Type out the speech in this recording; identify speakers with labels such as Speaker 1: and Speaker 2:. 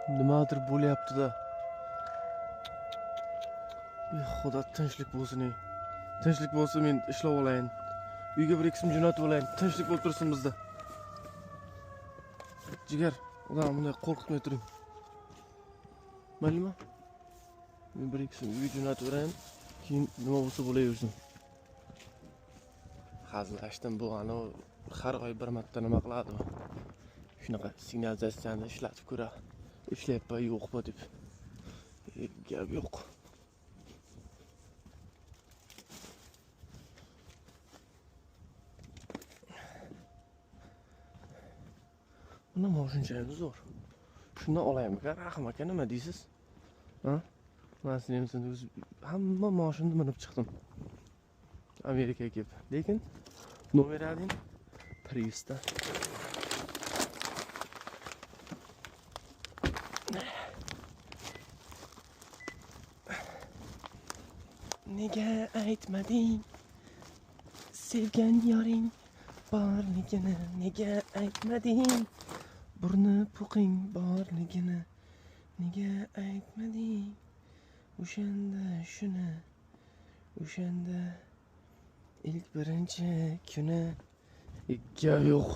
Speaker 1: Nimadir bo'lyapti-da. Xudo tinchlik bo'lsin. Tinchlik bo'lsin, men ishlab olayin. Uyga bir ikki so'm jo'natib olayin. Tinchlik bo'lib tursin bizda. Jigar, odam bunday qo'rqitmay turing. Maylimi? Men bir ikki so'm uyga jo'natib berayin. Keyin nima bo'lsa bo'laversin. Hazillashdim, bu har oy bir marta nima qiladi bu? Shunaqa signalizatsiyani ishlatib ko'radi. Ishlayapti, yo'qmi deb. Gap yo'q. Buni moshinchani zo'r. Shundan olaymikan, Rahim aka, nima deysiz? Ha? Men sizning hamma moshinni minib chiqdim. Amerikaga kelib. Lekin nomerading Prius'da. Nega aytmading? Sevgan yoring borligini nega aytmading? Burni puqing borligini nega aytmading? O'shanda ilk birinchi kuni gap yo'q.